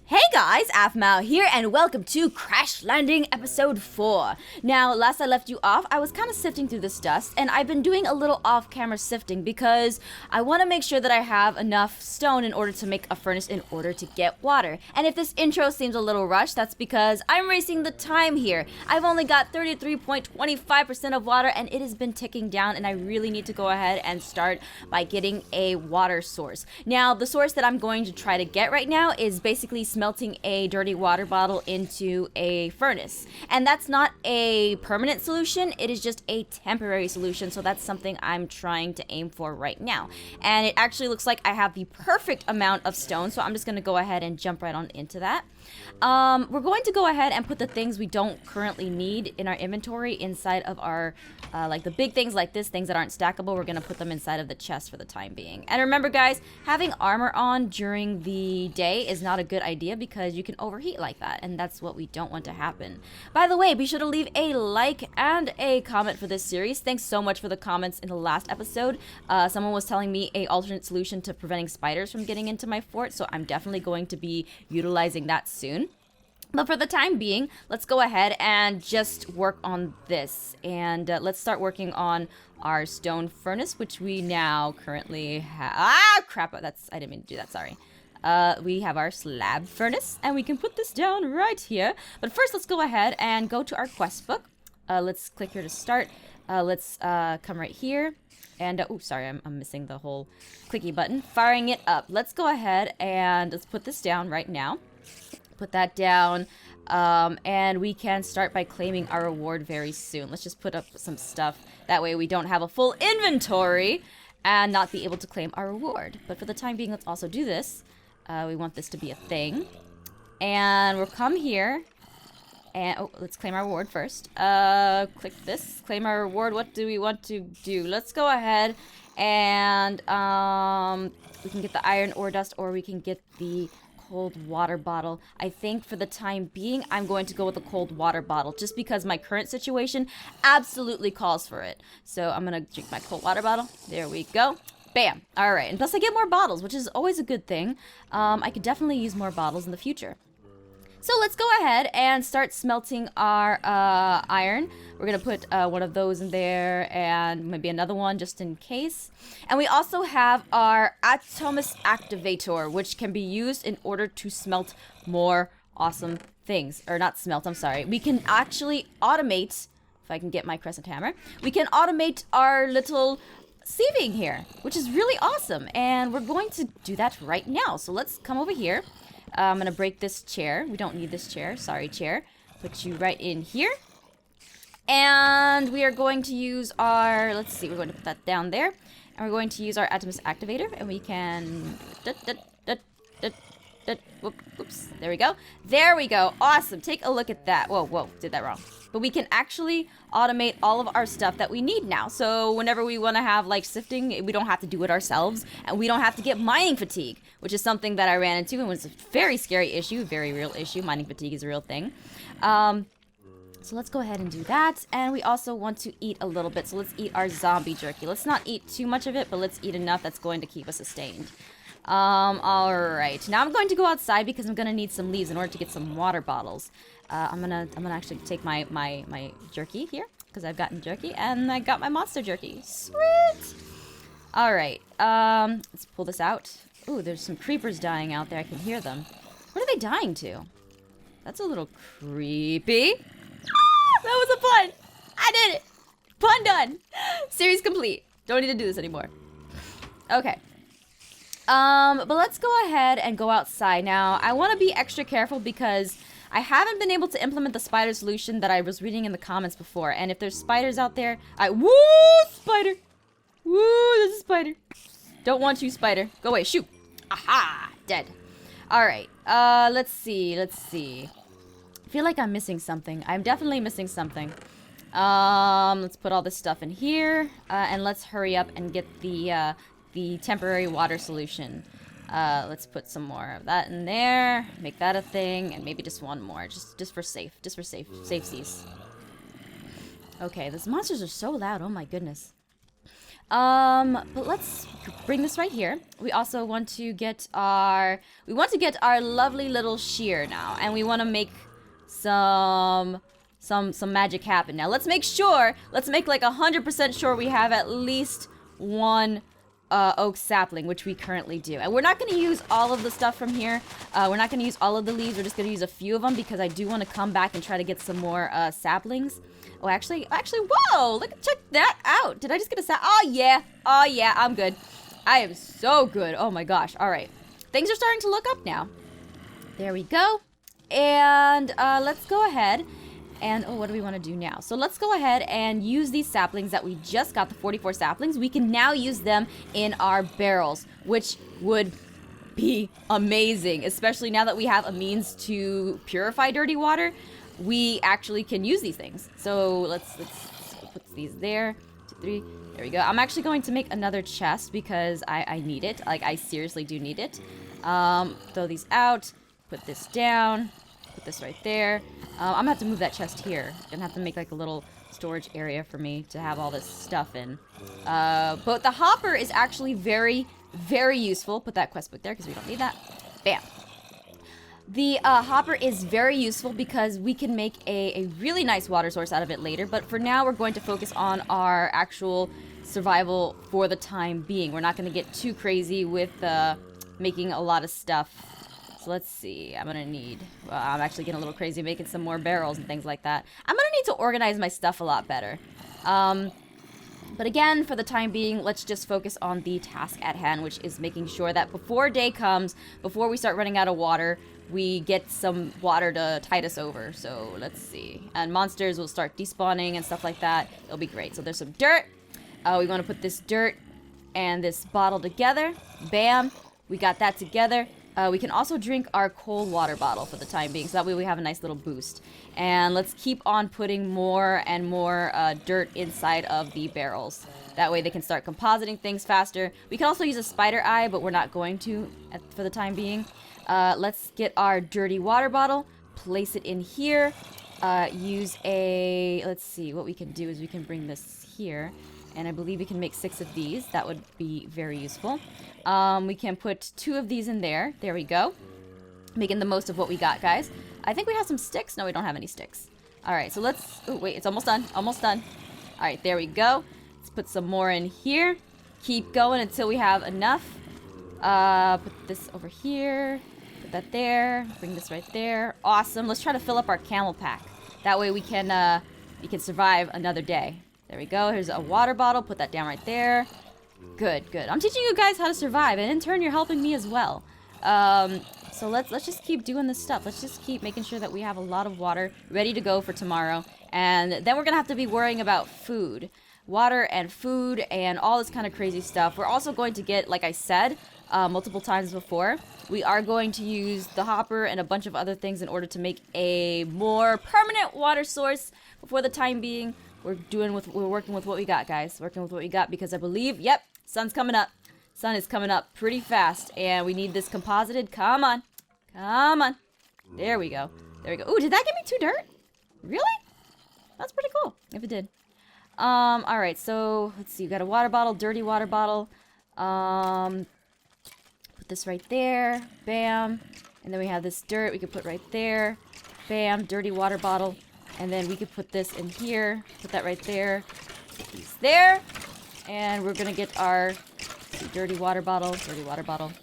Hey guys, Afmao here, and welcome to Crash Landing Episode 4. Now, last I left you off, I was kind of sifting through this dust, and I've been doing a little off-camera sifting because I want to make sure that I have enough stone in order to make a furnace in order to get water. And if this intro seems a little rushed, that's because I'm racing the time here. I've only got 33.25% of water, and it has been ticking down, and I really need to go ahead and start by getting a water source. Now, the source that I'm going to try to get right now is basically melting a dirty water bottle into a furnace. And that's not a permanent solution, it is just a temporary solution, so that's something I'm trying to aim for right now. And it actually looks like I have the perfect amount of stone, so I'm just going to go ahead and jump right on into that. We're going to go ahead and put the things we don't currently need in our inventory inside of our, like the big things like this, things that aren't stackable, we're going to put them inside of the chest for the time being. And remember guys, having armor on during the day is not a good idea because you can overheat like that, and that's what we don't want to happen. By the way, be sure to leave a like and a comment for this series. Thanks so much for the comments in the last episode. Someone was telling me a alternate solution to preventing spiders from getting into my fort, so I'm definitely going to be utilizing that soon. But for the time being, let's go ahead and just work on this. And let's start working on our stone furnace, which we now currently have. Ah, crap. I didn't mean to do that. Sorry. We have our slab furnace, and we can put this down right here. But first, let's go ahead and go to our quest book. Let's click here to start. Let's come right here. And, oh, sorry, I'm missing the whole clicky button. Firing it up. Let's go ahead and let's put this down right now. Put that down, and we can start by claiming our reward very soon. Let's just put up some stuff. That way we don't have a full inventory and not be able to claim our reward. But for the time being, let's also do this. We want this to be a thing. And we'll come here. And, oh, let's claim our reward first. Click this. Claim our reward. What do we want to do? Let's go ahead and we can get the iron ore dust, or we can get the cold water bottle. I think for the time being, I'm going to go with a cold water bottle just because my current situation absolutely calls for it. So I'm going to drink my cold water bottle. There we go. Bam. All right. And plus I get more bottles, which is always a good thing. I could definitely use more bottles in the future. So let's go ahead and start smelting our iron. We're going to put one of those in there and maybe another one just in case. And we also have our Atomus Activator, which can be used in order to smelt more awesome things. Or not smelt, I'm sorry. We can actually automate, if I can get my crescent hammer, we can automate our little sieving here, which is really awesome. And we're going to do that right now. So let's come over here. I'm going to break this chair. We don't need this chair. Sorry, chair. Put you right in here. And we are going to use our... Let's see. We're going to put that down there. And we're going to use our Atomus Activator. And we can... Oops. There we go. There we go. Awesome. Take a look at that. Whoa. Did that wrong. But we can actually automate all of our stuff that we need now. So whenever we want to have like sifting, we don't have to do it ourselves. And we don't have to get mining fatigue, which is something that I ran into and was a very scary issue, very real issue. Mining fatigue is a real thing. So let's go ahead and do that. And we also want to eat a little bit. So let's eat our zombie jerky. Let's not eat too much of it, but let's eat enough that's going to keep us sustained. Alright. Now I'm going to go outside because I'm going to need some leaves in order to get some water bottles. I'm gonna actually take my jerky here, because I've gotten jerky, and I got my monster jerky. Sweet! Alright, let's pull this out. Ooh, there's some creepers dying out there. I can hear them. What are they dying to? That's a little creepy. Ah, that was a pun! I did it! Pun done! Series complete. Don't need to do this anymore. Okay. But let's go ahead and go outside. Now, I want to be extra careful because I haven't been able to implement the spider solution that I was reading in the comments before. And if there's spiders out there, woo, spider. Woo, there's a spider. Don't want you, spider. Go away, shoot. Aha, dead. All right, let's see. I feel like I'm missing something. I'm definitely missing something. Let's put all this stuff in here, and let's hurry up and get the temporary water solution. Let's put some more of that in there, make that a thing, and maybe just one more, just for safeties. Okay, these monsters are so loud, oh my goodness. But let's bring this right here. We also want to get our lovely little shear now, and we want to make some magic happen. Now let's make like 100% sure we have at least one oak sapling, which we currently do. And we're not going to use all of the stuff from here. We're not going to use all of the leaves. We're just going to use a few of them because I do want to come back and try to get some more saplings. Oh, actually, whoa! Check that out. Did I just get a oh yeah, I'm good. I am so good. Oh my gosh. All right, things are starting to look up now. There we go. And let's go ahead. And, oh, what do we want to do now? So let's go ahead and use these saplings that we just got, the 44 saplings. We can now use them in our barrels, which would be amazing, especially now that we have a means to purify dirty water. We actually can use these things. So let's put these there. 2, 3. There we go. I'm actually going to make another chest because I need it. Like, I seriously do need it. Throw these out. Put this down. Put this right there. I'm gonna have to move that chest here. Gonna have to make like a little storage area for me to have all this stuff in. But the hopper is actually very, very useful. Put that quest book there because we don't need that. Bam. The hopper is very useful because we can make a really nice water source out of it later. But for now, we're going to focus on our actual survival for the time being. We're not going to get too crazy with making a lot of stuff. So let's see. I'm actually getting a little crazy making some more barrels and things like that. I'm going to need to organize my stuff a lot better. But again, for the time being, let's just focus on the task at hand, which is making sure that before day comes, before we start running out of water, we get some water to tide us over. So let's see. And monsters will start despawning and stuff like that. It'll be great. So there's some dirt. We want to put this dirt and this bottle together. Bam. We got that together. We can also drink our cold water bottle for the time being, so that way we have a nice little boost. And let's keep on putting more and more dirt inside of the barrels. That way they can start compositing things faster. We can also use a spider eye, but we're not going to for the time being. Let's get our dirty water bottle, place it in here. Let's see, what we can do is we can bring this here. And I believe we can make 6 of these. That would be very useful. We can put 2 of these in there. There we go. Making the most of what we got, guys. I think we have some sticks. No, we don't have any sticks. All right, so let's... Oh, wait, it's almost done. Almost done. All right, there we go. Let's put some more in here. Keep going until we have enough. Put this over here. Put that there. Bring this right there. Awesome. Let's try to fill up our camel pack. That way we can survive another day. There we go. Here's a water bottle. Put that down right there. Good, good. I'm teaching you guys how to survive, and in turn, you're helping me as well. So let's just keep doing this stuff. Let's just keep making sure that we have a lot of water ready to go for tomorrow. And then we're going to have to be worrying about food. Water and food and all this kind of crazy stuff. We're also going to get, like I said, multiple times before, we are going to use the hopper and a bunch of other things in order to make a more permanent water source. But for the time being, we're working with what we got, guys. Working with what we got because I believe, yep, sun's coming up. Sun is coming up pretty fast, and we need this composited. Come on. Come on. There we go. There we go. Ooh, did that give me 2 dirt? Really? That's pretty cool, if it did. All right, so let's see. We got a water bottle, dirty water bottle. Put this right there. Bam. And then we have this dirt we could put right there. Bam, dirty water bottle. And then we could put this in here. Put that right there. Put these there. And we're going to get our dirty water bottle. Dirty water bottle.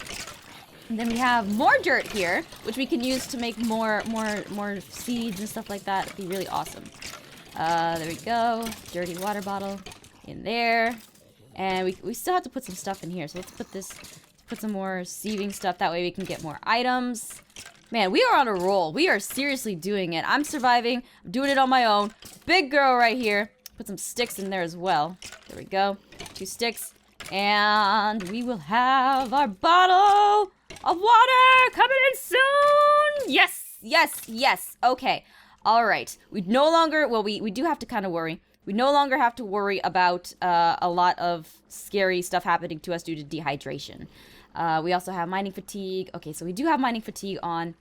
And then we have more dirt here, which we can use to make more seeds and stuff like that. It'd be really awesome. There we go. Dirty water bottle in there. And we still have to put some stuff in here. So let's put some more sieving stuff. That way we can get more items. Man, we are on a roll. We are seriously doing it. I'm surviving. I'm doing it on my own. Big girl right here. Put some sticks in there as well. There we go. 2 sticks. And we will have our bottle of water coming in soon. Yes, yes, yes. Okay. All right. We no longer, well, we do have to kind of worry. We no longer have to worry about a lot of scary stuff happening to us due to dehydration. We also have mining fatigue. Okay, so we do have mining fatigue on.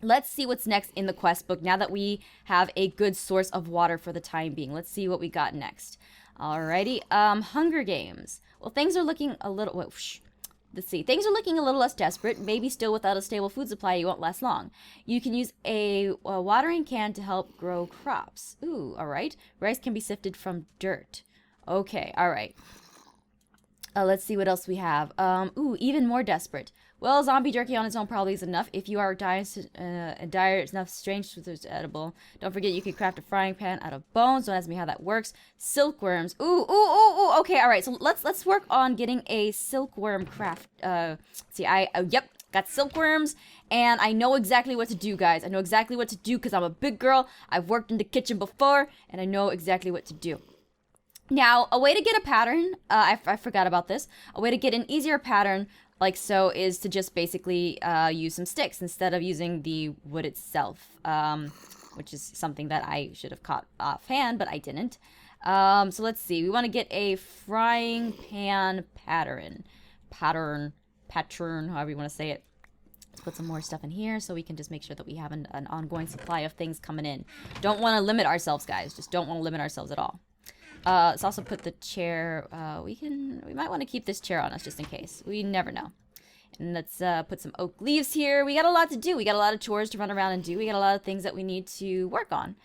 Let's see what's next in the quest book now that we have a good source of water for the time being. Let's see what we got next. Alrighty. Hunger Games. Well, things are looking a little... Wait, let's see. Things are looking a little less desperate. Maybe still without a stable food supply, you won't last long. You can use a watering can to help grow crops. Ooh, alright. Rice can be sifted from dirt. Okay, alright. Let's see what else we have. Ooh, even more desperate. Well, zombie jerky on its own probably is enough. If you are dire, it's enough strange to it's edible. Don't forget you can craft a frying pan out of bones. Don't ask me how that works. Silkworms. Ooh. Okay, all right. So let's work on getting a silkworm craft. See, yep, got silkworms, and I know exactly what to do, guys. I know exactly what to do because I'm a big girl. I've worked in the kitchen before, and I know exactly what to do. Now, a way to get a pattern, I forgot about this. A way to get an easier pattern like so is to just basically use some sticks instead of using the wood itself, which is something that I should have caught offhand, but I didn't. So let's see. We want to get a frying pan pattern, however you want to say it. Let's put some more stuff in here so we can just make sure that we have an ongoing supply of things coming in. Don't want to limit ourselves, guys. Just don't want to limit ourselves at all. Let's also put the chair, we might want to keep this chair on us just in case. We never know. And let's put some oak leaves here. We got a lot to do. We got a lot of chores to run around and do. We got a lot of things that we need to work on.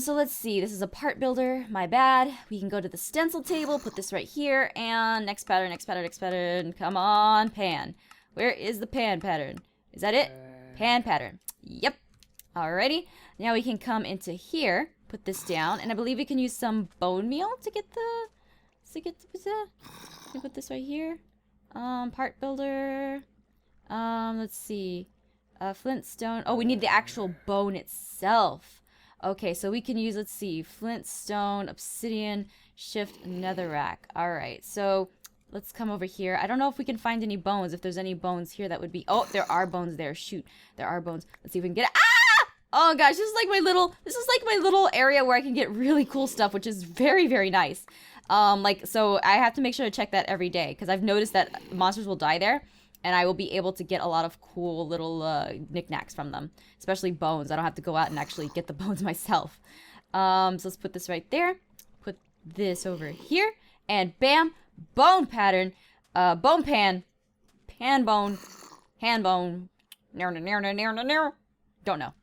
So let's see. This is a part builder. My bad. We can go to the stencil table, put this right here, and next pattern. Come on, pan. Where is the pan pattern? Is that it? Pan pattern. Yep. Alrighty. Now we can come into here. Put this down, and I believe we can use some bone meal to get put this right here. Part builder. Let's see. Flintstone. Oh, we need the actual bone itself. Okay, so we can use, let's see, flintstone, obsidian, shift, netherrack. All right, so let's come over here. I don't know if we can find any bones. If there's any bones here, that would be. Oh, there are bones there. Shoot, there are bones. Let's see if we can get it. Oh gosh, this is like my little area where I can get really cool stuff, which is very, very nice. So I have to make sure to check that every day because I've noticed that monsters will die there, and I will be able to get a lot of cool little knickknacks from them, especially bones. I don't have to go out and actually get the bones myself. So let's put this right there. Put this over here, and bam, bone pattern, bone pan, pan bone, hand bone. Don't know.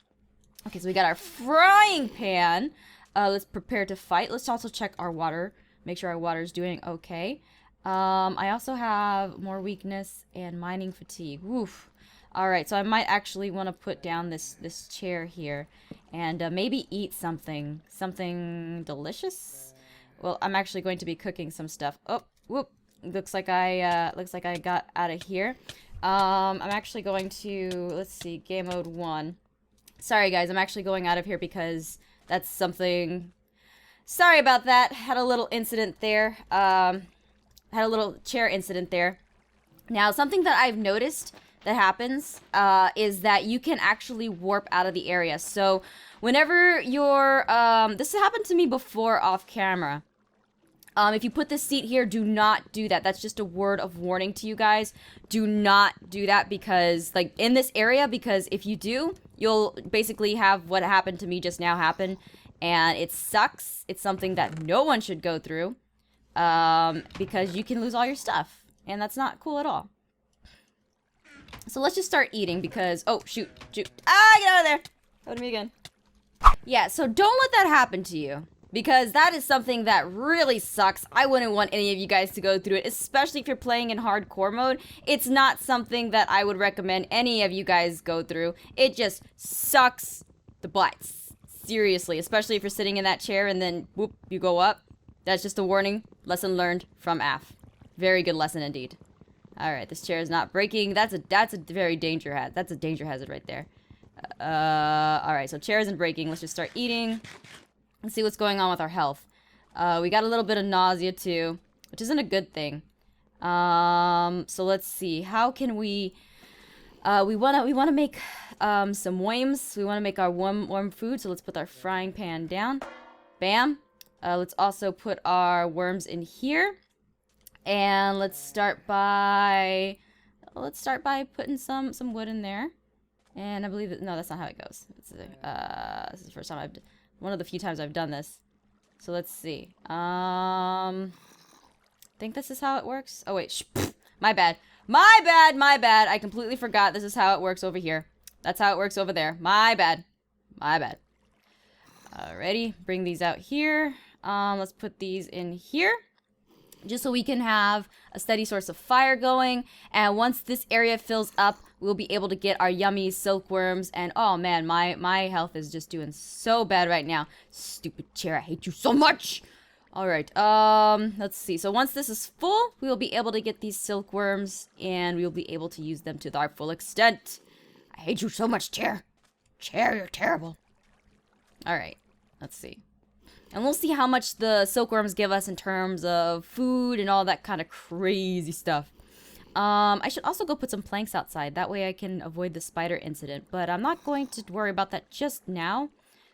Okay, so we got our frying pan. Let's prepare to fight. Let's also check our water. Make sure our water is doing okay. I also have more weakness and mining fatigue. Woof. All right, so I might actually want to put down this chair here and maybe eat something delicious. Well, I'm actually going to be cooking some stuff. Oh, whoop! Looks like I got out of here. I'm actually going to, let's see, game mode 1. Sorry guys, I'm actually going out of here because that's something... Sorry about that. Had a little incident there. Had a little chair incident there. Now, something that I've noticed that happens is that you can actually warp out of the area. So, whenever you're... this happened to me before off camera. If you put this seat here, do not do that. That's just a word of warning to you guys. Do not do that because, like, in this area, because if you do, you'll basically have what happened to me just now happen. And it sucks. It's something that no one should go through because you can lose all your stuff. And that's not cool at all. So let's just start eating because... Oh, shoot. Ah, get out of there. That was me again. Yeah, so don't let that happen to you. Because that is something that really sucks. I wouldn't want any of you guys to go through it, especially if you're playing in hardcore mode. It's not something that I would recommend any of you guys go through. It just sucks the butts. Seriously, especially if you're sitting in that chair and then, whoop, you go up. That's just a warning. Lesson learned from AF. Very good lesson indeed. Alright, this chair is not breaking. That's a very danger hazard. That's a danger hazard right there. Alright, so chair isn't breaking. Let's just start eating. Let's see what's going on with our health. We got a little bit of nausea too, which isn't a good thing. So let's see. How can we wanna make some worms. We wanna make our warm food. So let's put our frying pan down. Bam. Let's also put our worms in here. And let's start by putting some wood in there. And I believe that no, that's not how it goes. This is the first time one of the few times I've done this. So let's see. Think this is how it works. Oh wait, my bad. My bad, my bad. I completely forgot this is how it works over here. That's how it works over there. My bad. My bad. Alrighty, bring these out here. Let's put these in here. Just so we can have a steady source of fire going. And once this area fills up, we'll be able to get our yummy silkworms. And oh man, my health is just doing so bad right now. Stupid chair, I hate you so much. All right, let's see. So once this is full, we will be able to get these silkworms and we will be able to use them to their full extent. I hate you so much, chair. Chair, you're terrible. All right, let's see. And we'll see how much the silkworms give us in terms of food and all that kind of crazy stuff. I should also go put some planks outside. That way I can avoid the spider incident. But I'm not going to worry about that just now.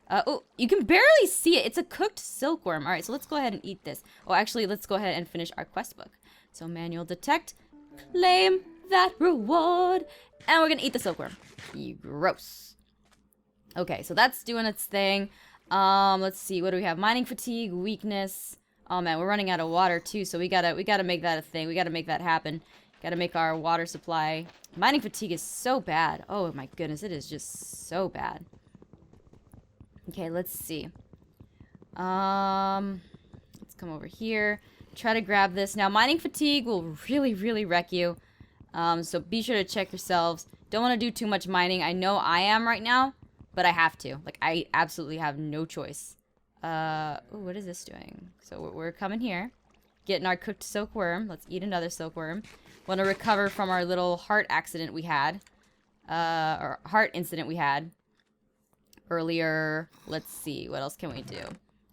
Oh, you can barely see it. It's a cooked silkworm. All right, so let's go ahead and eat this. Oh, actually, let's go ahead and finish our quest book. So manual detect. Claim that reward. And we're going to eat the silkworm. You gross. Okay, so that's doing its thing. Let's see, what do we have? Mining fatigue, weakness. Oh man, we're running out of water too, so we gotta make that a thing. We gotta make that happen. Gotta make our water supply. Mining fatigue is so bad. Oh my goodness, it is just so bad. Okay, let's see. Let's come over here. Try to grab this. Now, mining fatigue will really, really wreck you. So be sure to check yourselves. Don't want to do too much mining. I know I am right now. But I have to. Like, I absolutely have no choice. Ooh, what is this doing? So we're coming here. Getting our cooked silkworm. Let's eat another silkworm. Want to recover from our little heart accident we had. Or heart incident we had. Earlier. Let's see. What else can we do?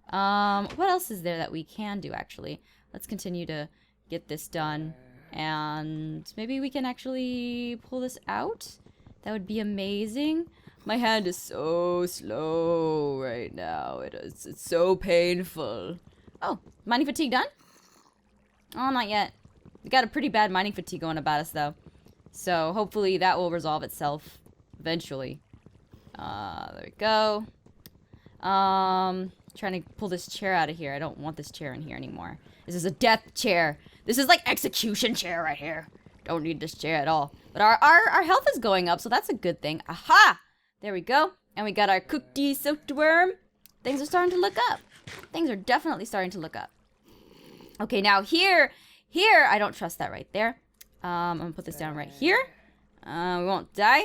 What else is there that we can do, actually? Let's continue to get this done. And maybe we can actually pull this out? That would be amazing. My hand is so slow right now. It's so painful. Oh, mining fatigue done? Oh, not yet. We got a pretty bad mining fatigue going about us, though. So hopefully that will resolve itself eventually. There we go. Trying to pull this chair out of here. I don't want this chair in here anymore. This is a death chair. This is like execution chair right here. Don't need this chair at all. But our health is going up, so that's a good thing. Aha! There we go. And we got our cooked silkworm. Things are starting to look up. Things are definitely starting to look up. Okay, now here, I don't trust that right there. I'm gonna put this down right here. We won't die.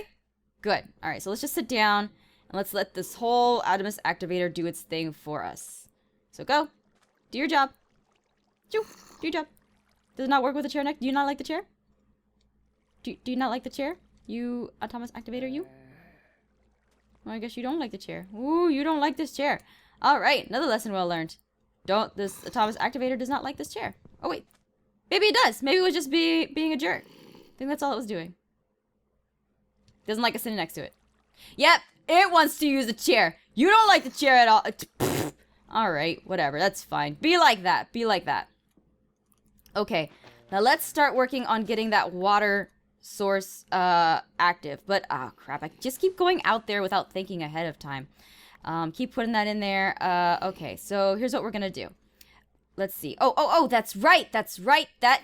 Good. All right, so let's just sit down and let's let this whole Adamus activator do its thing for us. So go. Do your job. Do your job. Does it not work with the chair neck? Do you not like the chair? Do you not like the chair? You, Adamus activator, you? Well, I guess you don't like the chair. Ooh, you don't like this chair. All right, another lesson well learned. This Adamus activator does not like this chair. Oh, wait. Maybe it does. Maybe it was just being a jerk. I think that's all it was doing. Doesn't like us sitting next to it. Yep, it wants to use the chair. You don't like the chair at all. All right, whatever. That's fine. Be like that. Be like that. Okay, now let's start working on getting that water source active. But oh crap, I just keep going out there without thinking ahead of time. Keep putting that in there. Okay, so here's what we're gonna do. Let's see. Oh, that's right. That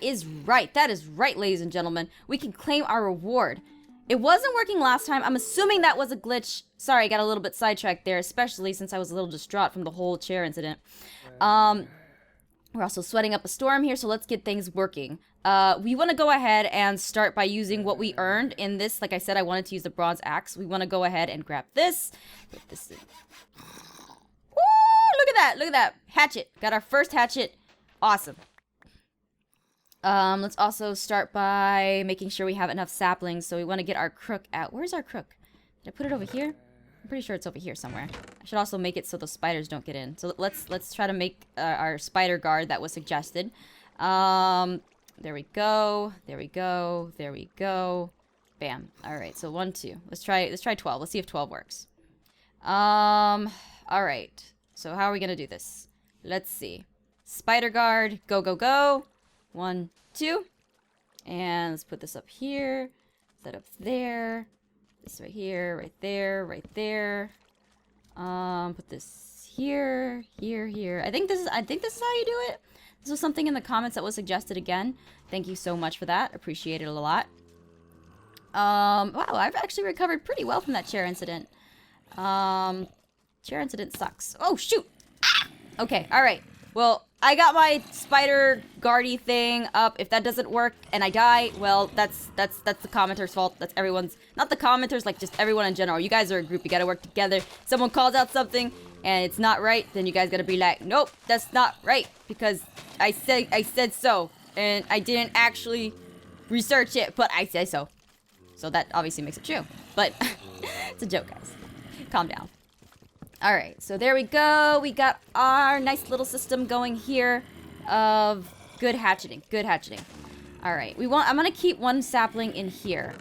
is right, ladies and gentlemen. We can claim our reward. It wasn't working last time. I'm assuming that was a glitch. Sorry, I got a little bit sidetracked there, especially since I was a little distraught from the whole chair incident. We're also sweating up a storm here, so let's get things working. We want to go ahead and start by using what we earned in this. Like I said, I wanted to use the bronze axe. We want to go ahead and grab this. Put this in. Ooh, look at that. Look at that. Hatchet. Got our first hatchet. Awesome. Let's also start by making sure we have enough saplings. So we want to get our crook out. Where's our crook? Did I put it over here? I'm pretty sure it's over here somewhere. I should also make it so the spiders don't get in. So let's try to make our spider guard that was suggested. There we go. There we go. There we go. Bam. All right. So 1, 2. Let's try 12. Let's see if 12 works. All right. So how are we gonna do this? Let's see. Spider guard. Go, go, go. 1, 2. And let's put this up here. That up there. This right here, right there, right there. Put this here, here, here. I think this is how you do it. This was something in the comments that was suggested again. Thank you so much for that. Appreciate it a lot. Wow, I've actually recovered pretty well from that chair incident. Chair incident sucks. Oh, shoot! Ah! Okay, alright. Well, I got my spider guardy thing up. If that doesn't work and I die, well, that's the commenter's fault. That's everyone's, not the commenters, like just everyone in general. You guys are a group, you gotta work together. Someone calls out something and it's not right, then you guys gotta be like, nope, that's not right, because I said so, and I didn't actually research it, but I said so. So that obviously makes it true, but it's a joke, guys. Calm down. All right, so there we go. We got our nice little system going here of good hatcheting, good hatcheting. All right, I'm gonna keep one sapling in here,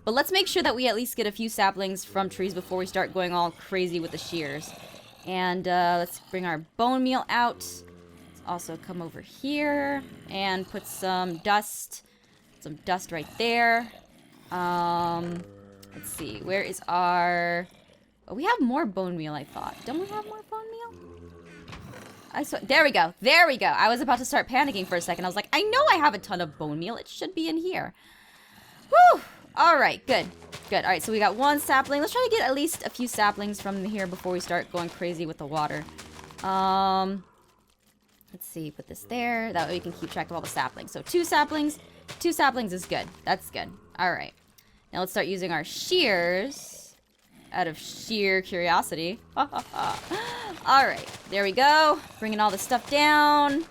but let's make sure that we at least get a few saplings from trees before we start going all crazy with the shears. And let's bring our bone meal out. Let's also come over here and put some dust right there. Let's see, where is our... Oh, we have more bone meal, I thought. Don't we have more bone meal? There we go. There we go. I was about to start panicking for a second. I was like, I know I have a ton of bone meal. It should be in here. Woo! All right, good. Good. All right, so we got one sapling. Let's try to get at least a few saplings from here before we start going crazy with the water. Let's see. Put this there. That way we can keep track of all the saplings. So 2 saplings. 2 saplings is good. That's good. All right. Now let's start using our shears. Out of sheer curiosity. All right, there we go. Bringing all the stuff down.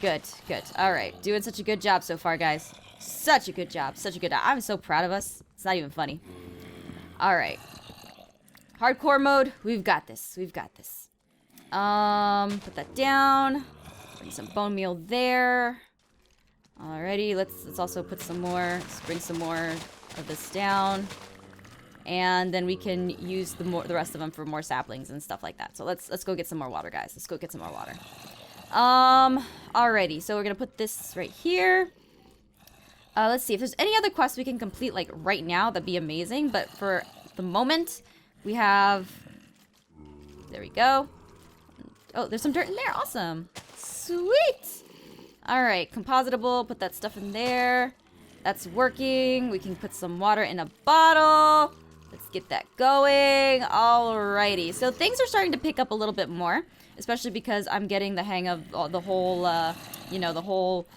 Good, good. All right, doing such a good job so far, guys. Such a good job, such a good job. I'm so proud of us. It's not even funny. All right. Hardcore mode, we've got this. We've got this. Put that down. Bring some bone meal there. Alrighty, let's also put some more. Let's bring some more of this down. And then we can use the rest of them for more saplings and stuff like that. So let's go get some more water, guys. Let's go get some more water. Alrighty. So we're gonna put this right here. Let's see if there's any other quests we can complete like right now. That'd be amazing. But for the moment, we have. There we go. Oh, there's some dirt in there. Awesome. Sweet. All right, compositable. Put that stuff in there. That's working. We can put some water in a bottle. Let's get that going. Alrighty. So things are starting to pick up a little bit more, especially because I'm getting the hang of the whole, the whole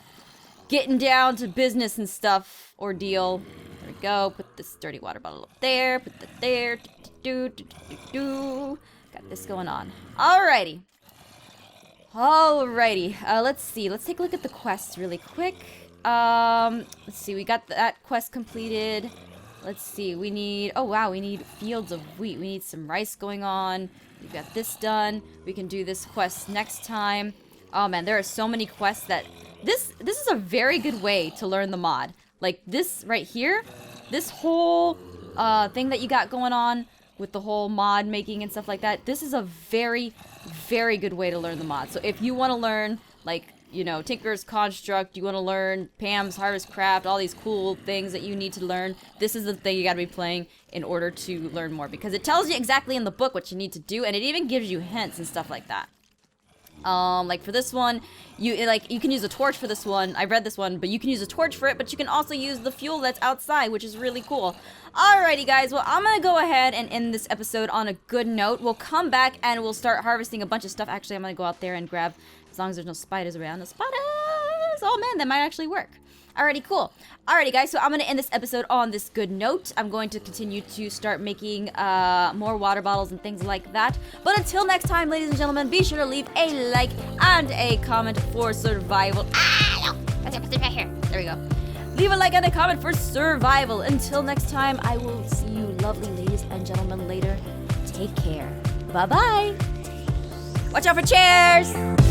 getting down to business and stuff ordeal. There we go. Put this dirty water bottle up there. Put that there. Got this going on. Alrighty. Alrighty. Let's see. Let's take a look at the quests really quick. Let's see. We got that quest completed. Let's see, we need, oh wow, we need fields of wheat. We need some rice going on. We've got this done. We can do this quest next time. Oh man, there are so many quests that, this is a very good way to learn the mod. Like this right here, this whole thing that you got going on with the whole mod making and stuff like that, this is a very, very good way to learn the mod. So if you want to learn, like, Tinker's Construct, you want to learn Pam's Harvest Craft, all these cool things that you need to learn, this is the thing you got to be playing in order to learn more, because it tells you exactly in the book what you need to do, and it even gives you hints and stuff like that. Like for this one, you can use a torch for this one. I read this one, but you can use a torch for it, but you can also use the fuel that's outside, which is really cool. Alrighty guys, well I'm gonna go ahead and end this episode on a good note. We'll come back and we'll start harvesting a bunch of stuff. Actually, I'm gonna go out there and grab, as long as there's no spiders around. No spiders! Oh man, that might actually work. Alrighty, cool. Alrighty guys, so I'm gonna end this episode on this good note. I'm going to continue to start making more water bottles and things like that. But until next time, ladies and gentlemen, be sure to leave a like and a comment for survival. Ah, no! That's right here. There we go. Leave a like and a comment for survival. Until next time, I will see you lovely ladies and gentlemen later. Take care. Bye-bye. Watch out for chairs!